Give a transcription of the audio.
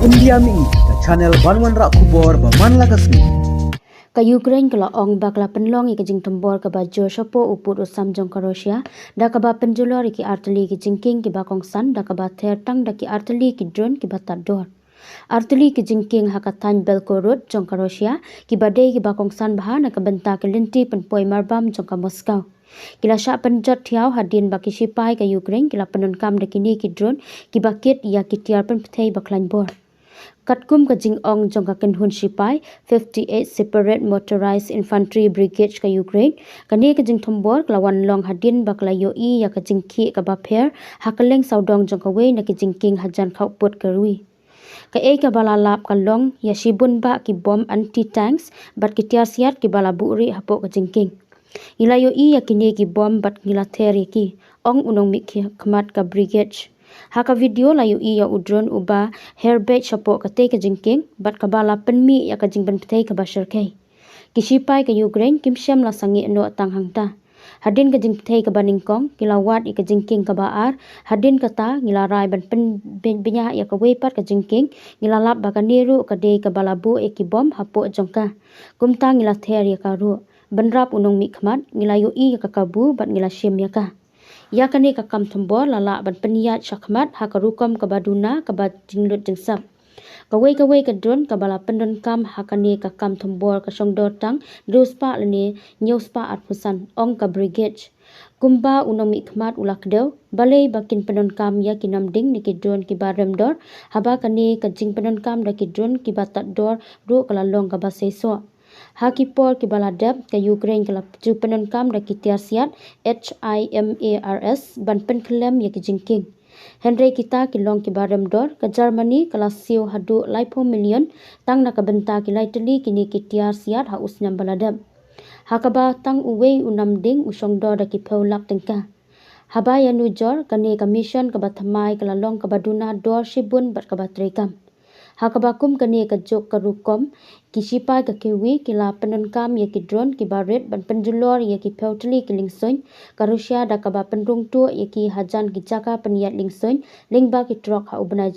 India mi ke channel Banwan Rak Kubor Baman Lagasmi. Ka Ukraine kala ong bakla penlong ke jing tombor ka bajo sopo uput usam jong ka Russia da ka ba penjulor ki artili ki jingking ki bakong san da ka ba ther tang da ki artili ki drone ki batador artili ki jingking hakatan Belgorod jong ka Russia ki badai ki bakong san bahana ka benta ke linti penpoi marbam jong ka Moscow kila sya penjat thiau hadin baki sipai ka Ukraine kila penun kam da kini ki drone ki bakit ya ki tiar pen pthei baklan bor Katkum ka jing ong jong ka kenhun sipai 58 separate motorized infantry brigade ka Ukraine kani ka jing thombor klawan long hadin bakla yo I ya ka jing khi ka ba pher hakaleng saudong jong ka we na ki jing king hajan khau put ka rui ka e ka bala lap ka long ya shibun ba ki bomb anti tanks bat ki tiar siat ki bala buri hapo ka jing king ila yo I ya kini ki bomb bat ngila theri ki ong unong mi ki khmat ka brigade Haka video layu iya udron uba hairbait sapo kate ka jingking bat kabala penmi ya ka jingban pethai ka basher kai. Kisipai ka Ukraine kimsyam la sangi no atang hangta. Hadin ka jing pethai ka baningkong kilawat i ka jingking ka baar hadin kata ngilarai ban pen binya ya ka wepat ka jingking ngilalap ba ka niru ka de ka balabu e ki bom hapo jongka. Kumta ngila ther ya ka ru banrap unong mi khmat ngilayu I ya ka kabu bat ngila shim ya ka. Ya kani ka kam thambor lala ban peniyat syakmat ha ka rukom ka baduna ka ba jinglut jingsap kawai ka drone ka bala pendon kam ha kani ka kam thambor ka songdor tang ruspa lani nyospa atpusan ong ka brigade kumba unong mi khmat ulak dew balai bakin pendon kam ya kinam ding ni ki drone ki barem dor haba kani ka jing pendon kam da ki drone ki batat dor ru kala long ka ba seso Hakipor ki baladab ka Ukraine kala ju penon kam da ki tiasiat HIMARS ban pen klem ya ki jingking. Henry kita ki long ki barem dor ka Germany kala siu hadu laipo million tang na ka benta ki laiteli kini ki tiasiat ha usnyam baladab. Hakaba tang uwei unam ding usong dor da ki peulak tengka. Haba ya nujor kani ka mission ka bathamai kala long ka baduna dor shibun bat ka batrekam. Hakabakum kani ka jok ka rukom kisipai ka kiwi kila penon kam ya ki drone ki baret ban penjulor ya ki peutli ki lingsoin ka Russia da ka ba penrung tu ya ki hajan ki jaka peniat lingsoin lingba ki trok ha ubnai